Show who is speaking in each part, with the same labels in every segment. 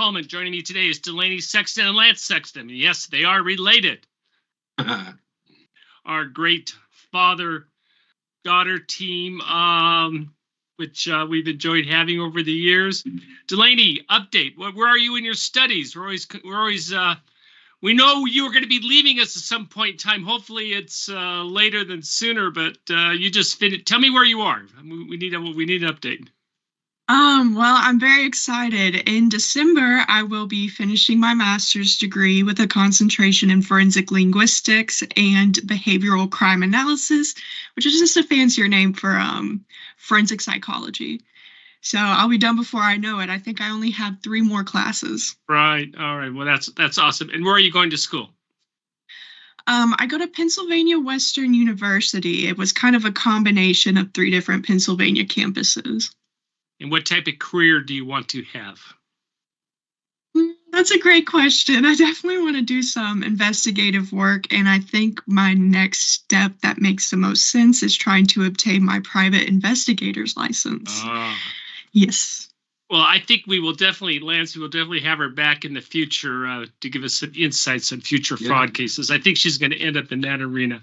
Speaker 1: Coleman. Joining me today is Delaney Sexton and Lance Sexton. Yes, they are related. Our great father-daughter team, which we've enjoyed having over the years. Delaney, update. Where are you in your studies? We know you were going to be leaving us at some point in time. Hopefully, it's later than sooner. But you just finished. Tell me where you are. We need an update.
Speaker 2: Well, I'm very excited. In December, I will be finishing my master's degree with a concentration in forensic linguistics and behavioral crime analysis, which is just a fancier name for forensic psychology. So I'll be done before I know it. I think I only have 3 more classes.
Speaker 1: Right. All right. Well, that's awesome. And where are you going to school?
Speaker 2: I go to Pennsylvania Western University. It was kind of a combination of 3 different Pennsylvania campuses.
Speaker 1: And what type of career do you want to have?
Speaker 2: That's a great question. I definitely want to do some investigative work, and I think my next step that makes the most sense is trying to obtain my private investigator's license. Yes.
Speaker 1: Well, I think Lance, we will definitely have her back in the future to give us some insights on future fraud cases. I think she's going to end up in that arena.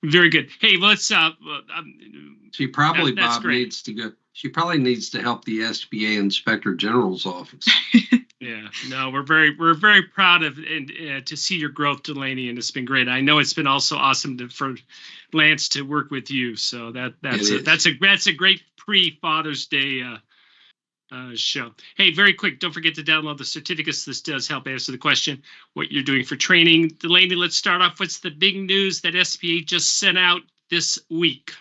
Speaker 1: Very good. Hey, let's.
Speaker 3: She probably, Bob, needs to go. She probably needs to help the SBA Inspector General's office.
Speaker 1: Yeah, no, we're very proud of and to see your growth, Delaney, and it's been great. I know it's been also awesome for Lance to work with you. So that's a great pre-Father's Day show. Hey, very quick, don't forget to download the certificates. This does help answer the question what you're doing for training. Delaney, let's start off. What's the big news that SBA just sent out this week?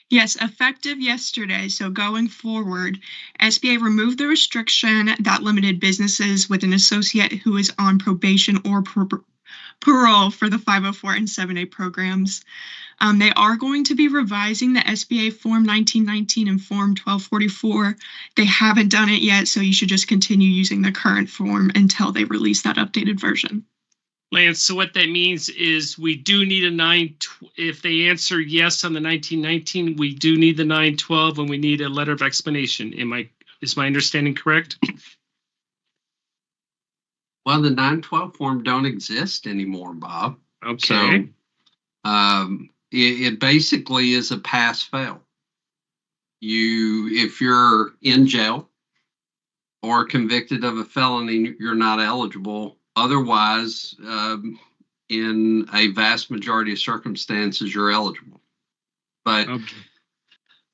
Speaker 2: Yes, effective yesterday. So going forward, SBA removed the restriction that limited businesses with an associate who is on probation or parole for the 504 and 7A programs. They are going to be revising the SBA Form 1919 and Form 1244. They haven't done it yet, so you should just continue using the current form until they release that updated version.
Speaker 1: Lance, so what that means is we do need if they answer yes on the 1919, we do need the 912 and we need a letter of explanation. Is my understanding correct?
Speaker 3: Well, the 912 form don't exist anymore, Bob.
Speaker 1: Okay.
Speaker 3: So it basically is a pass-fail. If you're in jail or convicted of a felony, you're not eligible. Otherwise, in a vast majority of circumstances, you're eligible. But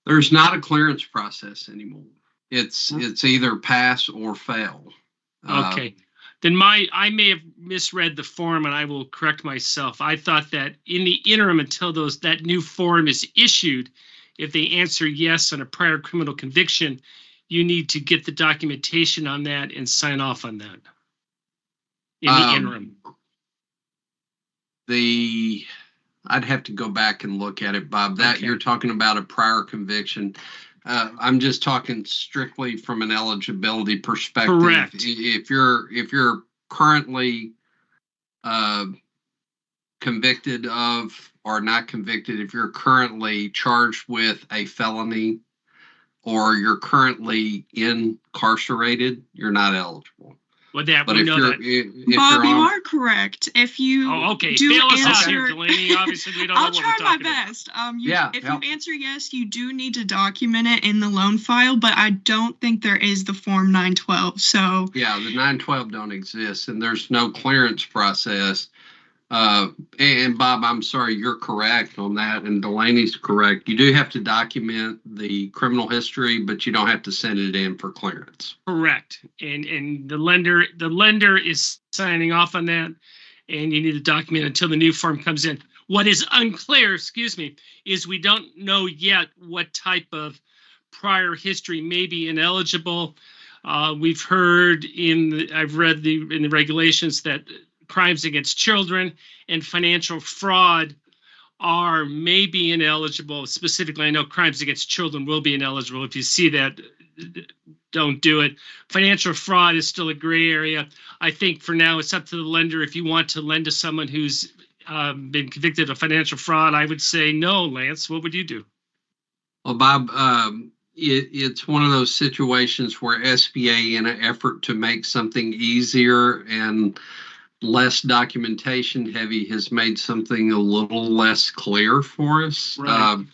Speaker 3: there's not a clearance process anymore. It's either pass or fail.
Speaker 1: Okay. Then I may have misread the form, and I will correct myself. I thought that in the interim, until that new form is issued, if they answer yes on a prior criminal conviction, you need to get the documentation on that and sign off on that. In the interim,
Speaker 3: I'd have to go back and look at it, Bob. You're talking about a prior conviction. I'm just talking strictly from an eligibility perspective.
Speaker 1: Correct.
Speaker 3: If you're currently convicted of or not convicted, if you're currently charged with a felony or you're currently incarcerated, you're not eligible.
Speaker 1: Well, we know that.
Speaker 2: Bob, you are correct. If you do
Speaker 1: bail us
Speaker 2: answer,
Speaker 1: out here, Delaney. Obviously, we don't know
Speaker 2: I'll
Speaker 1: what
Speaker 2: try
Speaker 1: we're
Speaker 2: my
Speaker 1: talking about.
Speaker 2: best. If you answer yes, you do need to document it in the loan file, but I don't think there is the Form 912. So
Speaker 3: yeah, the 912 don't exist, and there's no clearance process. And Bob, I'm sorry, you're correct on that, and Delaney's correct. You do have to document the criminal history, but you don't have to send it in for clearance.
Speaker 1: Correct. And the lender is signing off on that, and you need to document until the new form comes in. What is unclear, is we don't know yet what type of prior history may be ineligible. We've heard I've read in the regulations that crimes against children and financial fraud are maybe ineligible. Specifically, I know crimes against children will be ineligible. If you see that, don't do it. Financial fraud is still a gray area. I think for now it's up to the lender. If you want to lend to someone who's been convicted of financial fraud, I would say no. Lance, what would you do?
Speaker 3: Well, Bob, it's one of those situations where SBA, in an effort to make something easier and less documentation heavy, has made something a little less clear for us.
Speaker 1: Right.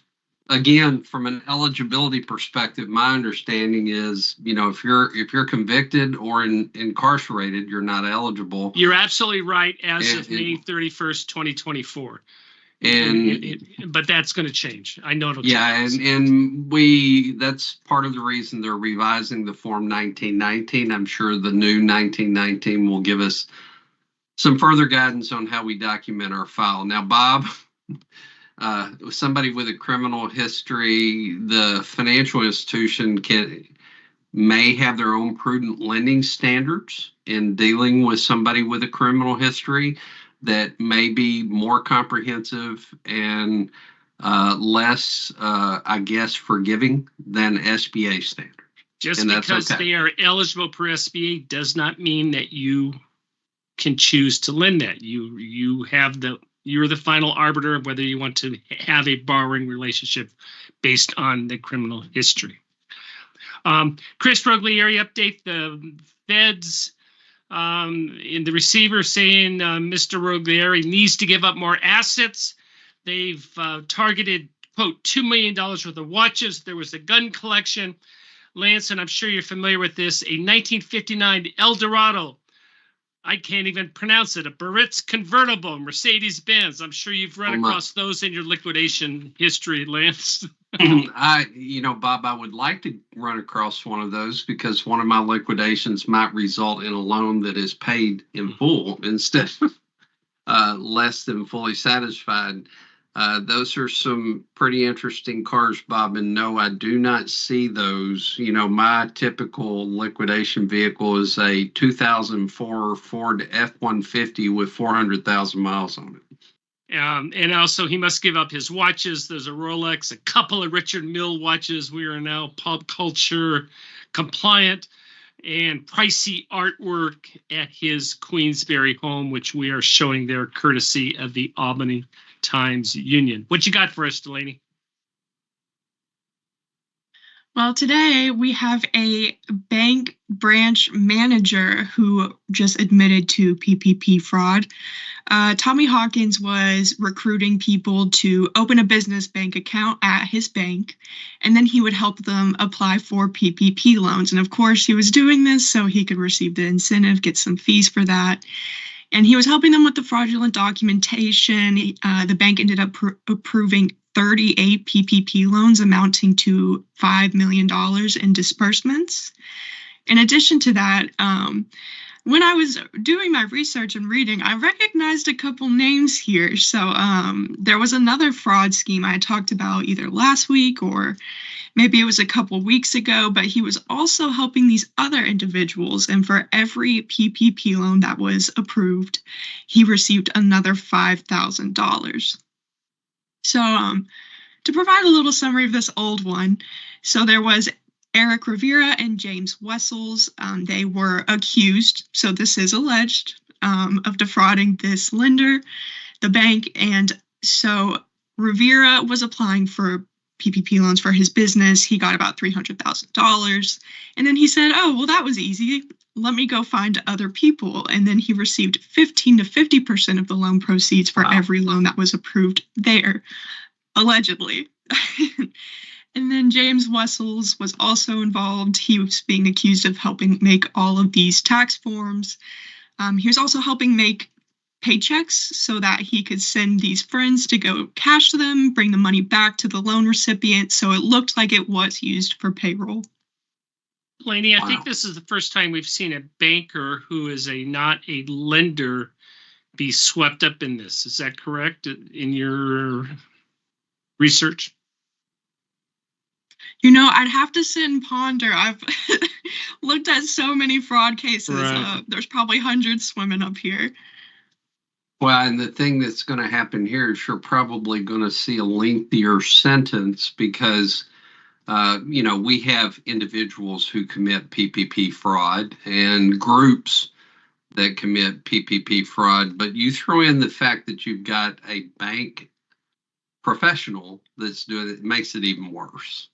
Speaker 3: Again, from an eligibility perspective, my understanding is, if you're convicted or incarcerated, you're not eligible.
Speaker 1: You're absolutely right. As of May 31st, 2024. But that's going to change. I know it'll change.
Speaker 3: Yeah, and that's part of the reason they're revising the Form 1919. I'm sure the new 1919 will give us some further guidance on how we document our file. Now, Bob, somebody with a criminal history, the financial institution may have their own prudent lending standards in dealing with somebody with a criminal history that may be more comprehensive and less, forgiving than SBA standards.
Speaker 1: Just because they are eligible per SBA does not mean that you can choose to lend that. You're the final arbiter of whether you want to have a borrowing relationship based on the criminal history. Chris Roglieri update: the feds in the receiver saying Mr. Roglieri needs to give up more assets. They've targeted, quote, $2 million worth of watches. There was a gun collection. Lance, and I'm sure you're familiar with this, a 1959 Eldorado. I can't even pronounce it. A Barrett's convertible, Mercedes-Benz. I'm sure you've run across those in your liquidation history, Lance.
Speaker 3: Bob, I would like to run across one of those because one of my liquidations might result in a loan that is paid in full instead of less than fully satisfied. Those are some pretty interesting cars, Bob, and no, I do not see those. My typical liquidation vehicle is a 2004 Ford F-150 with 400,000 miles on it.
Speaker 1: And also, he must give up his watches. There's a Rolex, a couple of Richard Mille watches. We are now pop culture compliant, and pricey artwork at his Queensbury home, which we are showing there courtesy of the Albany Times Union. What you got for us, Delaney?
Speaker 2: Well, today we have a bank branch manager who just admitted to PPP fraud. Tommy Hawkins was recruiting people to open a business bank account at his bank, and then he would help them apply for PPP loans. And of course, he was doing this so he could receive the incentive, get some fees for that. And he was helping them with the fraudulent documentation. The bank ended up approving 38 PPP loans amounting to $5 million in disbursements. In addition to that, when I was doing my research and reading, I recognized a couple names here. So there was another fraud scheme I talked about either last week or maybe it was a couple weeks ago, but he was also helping these other individuals. And for every PPP loan that was approved, he received another $5,000. So to provide a little summary of this old one, so there was Eric Rivera and James Wessels. They were accused, so this is alleged, of defrauding this lender, the bank. And so Rivera was applying for PPP loans for his business. He got about $300,000. And then he said, oh, well, that was easy. Let me go find other people. And then he received 15 to 50% of the loan proceeds for every loan that was approved there, allegedly. And then James Wessels was also involved. He was being accused of helping make all of these tax forms. He was also helping make paychecks so that he could send these friends to go cash them, bring the money back to the loan recipient. So it looked like it was used for payroll.
Speaker 1: Delaney, I think this is the first time we've seen a banker who is not a lender be swept up in this. Is that correct in your research?
Speaker 2: I'd have to sit and ponder. I've looked at so many fraud cases. Right. There's probably hundreds swimming up here.
Speaker 3: Well, and the thing that's going to happen here is you're probably going to see a lengthier sentence because, we have individuals who commit PPP fraud and groups that commit PPP fraud. But you throw in the fact that you've got a bank professional that's doing it, makes it even worse.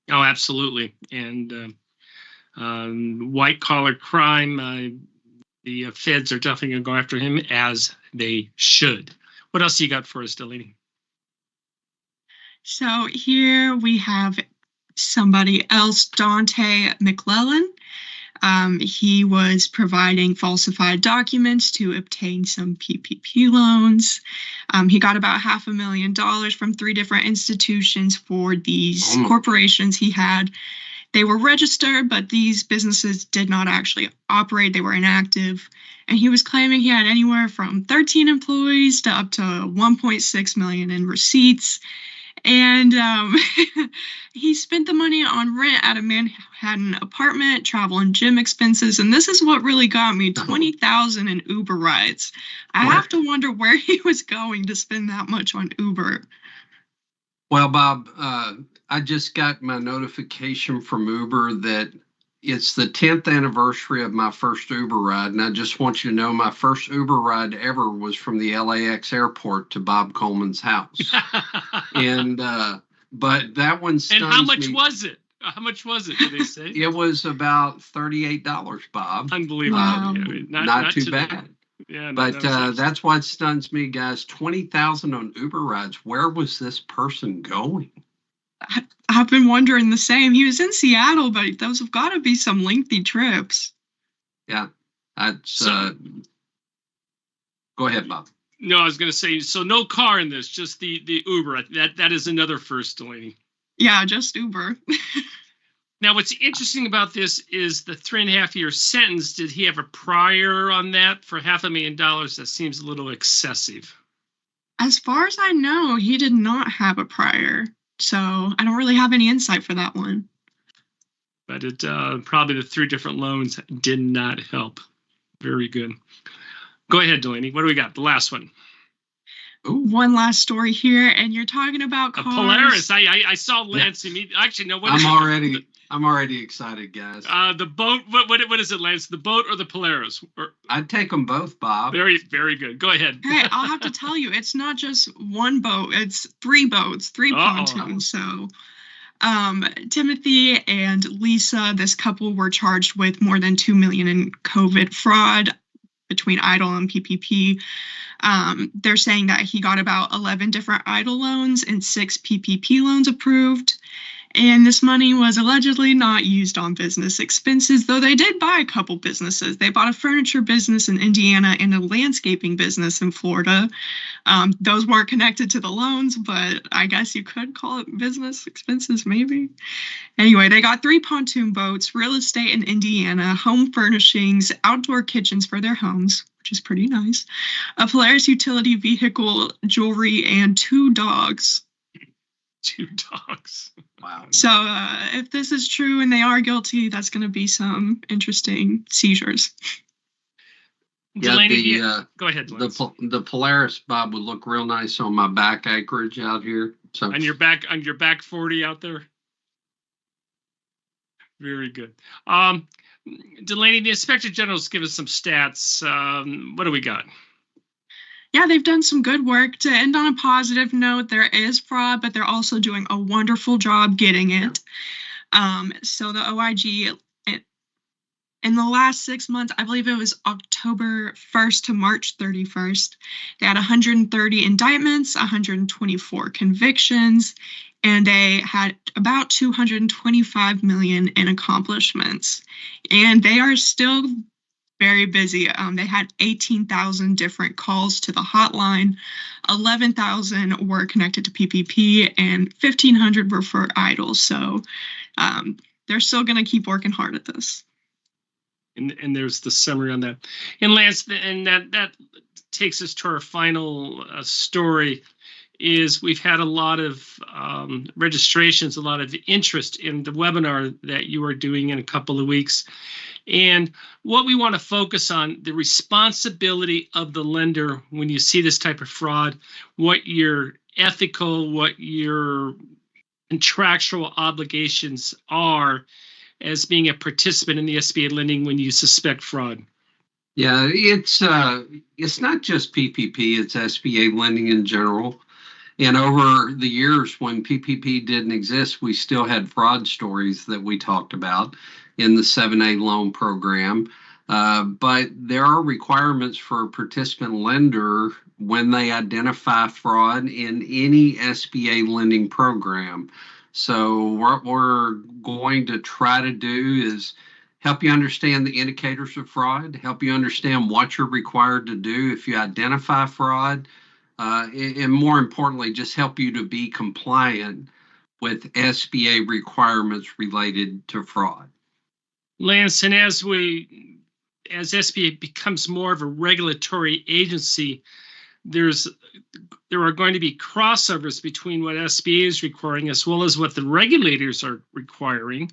Speaker 1: Oh, absolutely. And white collar crime, the feds are definitely going to go after him, as they should. What else you got for us, Delaney?
Speaker 2: So here we have somebody else, Dante McClellan. He was providing falsified documents to obtain some PPP loans. He got about $500,000 from 3 different institutions for these corporations he had. They were registered, but these businesses did not actually operate. They were inactive. And he was claiming he had anywhere from 13 employees to up to $1.6 million in receipts. And he spent the money on rent at a Manhattan apartment, travel and gym expenses. And this is what really got me, $20,000 in Uber rides. I have to wonder where he was going to spend that much on Uber.
Speaker 3: Well, Bob, I just got my notification from Uber that it's the 10th anniversary of my first Uber ride. And I just want you to know my first Uber ride ever was from the LAX airport to Bob Coleman's house. And, but that one stuns me.
Speaker 1: And how much was it? How much was it, did they say?
Speaker 3: It was about $38, Bob.
Speaker 1: Unbelievable.
Speaker 2: Wow.
Speaker 1: Yeah, I mean,
Speaker 3: not too bad.
Speaker 1: Yeah,
Speaker 3: but that's what stuns me, guys. 20,000 on Uber rides. Where was this person going?
Speaker 2: I've been wondering the same. He was in Seattle, but those have got to be some lengthy trips.
Speaker 3: Yeah. That's, go ahead, Bob.
Speaker 1: No, I was going to say, so no car in this, just the Uber. That is another first, Delaney.
Speaker 2: Yeah, just Uber.
Speaker 1: Now, what's interesting about this is the 3.5-year sentence. Did he have a prior on that for $500,000? That seems a little excessive.
Speaker 2: As far as I know, he did not have a prior. So I don't really have any insight for that one.
Speaker 1: But it probably the 3 different loans did not help. Very good. Go ahead, Delaney. What do we got? The last one.
Speaker 2: Ooh. One last story here, and you're talking about cars.
Speaker 1: Polaris. I saw Lance. Yeah. Actually, no. What
Speaker 3: I'm already excited, guys.
Speaker 1: The boat. What is it, Lance? The boat or the Polaris?
Speaker 3: I'd take them both, Bob.
Speaker 1: Very, very good. Go ahead.
Speaker 2: Hey, I'll have to tell you, it's not just one boat. It's 3 boats, 3 pontoons. So, Timothy and Lisa, this couple, were charged with more than $2 million in COVID fraud between EIDL and PPP. They're saying that he got about 11 different EIDL loans and 6 PPP loans approved. And this money was allegedly not used on business expenses, though they did buy a couple businesses. They bought a furniture business in Indiana and a landscaping business in Florida. Those weren't connected to the loans, but I guess you could call it business expenses, maybe. Anyway, they got 3 pontoon boats, real estate in Indiana, home furnishings, outdoor kitchens for their homes, which is pretty nice, a Polaris utility vehicle, jewelry, and 2 dogs.
Speaker 1: 2 dogs.
Speaker 3: Wow.
Speaker 2: So if this is true and they are guilty, that's going to be some interesting seizures.
Speaker 3: Yeah,
Speaker 1: Delaney, go ahead.
Speaker 3: The Polaris, Bob, would look real nice on my back acreage out here. So
Speaker 1: on your back 40 out there. Very good. Delaney, the Inspector General's give us some stats. What do we got?
Speaker 2: Yeah, they've done some good work. To end on a positive note, there is fraud, but they're also doing a wonderful job getting it. So the OIG, in the last 6 months, I believe it was October 1st to March 31st, they had 130 indictments, 124 convictions, and they had about $225 million in accomplishments. And they are still very busy. They had 18,000 different calls to the hotline. 11,000 were connected to PPP, and 1,500 were for EIDL. So they're still going to keep working hard at this.
Speaker 1: And there's the summary on that. And Lance, and that takes us to our final story. Is we've had a lot of registrations, a lot of interest in the webinar that you are doing in a couple of weeks. And what we want to focus on, the responsibility of the lender when you see this type of fraud, what your ethical, what your contractual obligations are as being a participant in the SBA lending when you suspect fraud.
Speaker 3: Yeah, it's not just PPP, it's SBA lending in general. And over the years when PPP didn't exist, we still had fraud stories that we talked about in the 7A loan program. But there are requirements for a participant lender when they identify fraud in any SBA lending program. So what we're going to try to do is help you understand the indicators of fraud, help you understand what you're required to do if you identify fraud, and more importantly, just help you to be compliant with SBA requirements related to fraud.
Speaker 1: Lance, and as SBA becomes more of a regulatory agency, there are going to be crossovers between what SBA is requiring as well as what the regulators are requiring,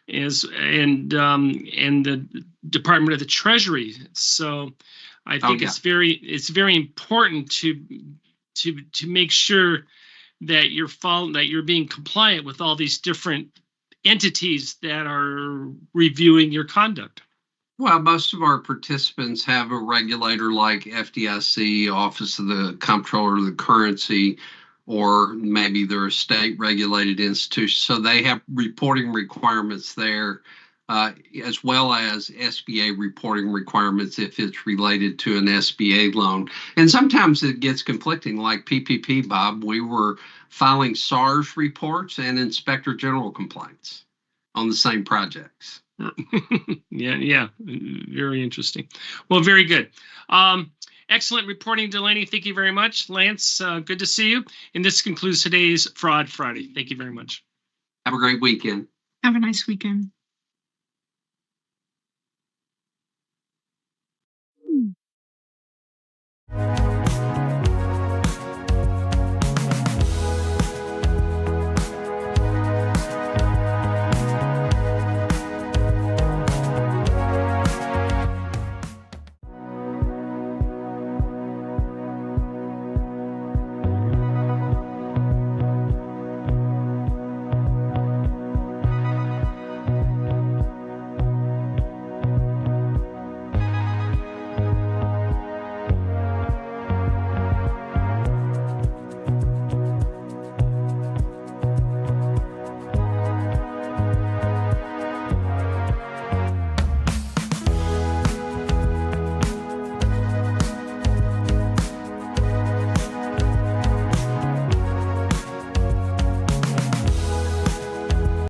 Speaker 1: and the Department of the Treasury. So I think it's very important to make sure that you're being compliant with all these different entities that are reviewing your conduct.
Speaker 3: Well, most of our participants have a regulator like FDIC, Office of the Comptroller of the Currency, or maybe they're a state-regulated institution. So they have reporting requirements there, as well as SBA reporting requirements if it's related to an SBA loan. And sometimes it gets conflicting, like PPP, Bob. We were filing SARS reports and Inspector General complaints on the same projects.
Speaker 1: Yeah, very interesting. Well, very good. Excellent reporting, Delaney. Thank you very much. Lance, good to see you. And this concludes today's Fraud Friday. Thank you very much.
Speaker 3: Have a great weekend.
Speaker 2: Have a nice weekend.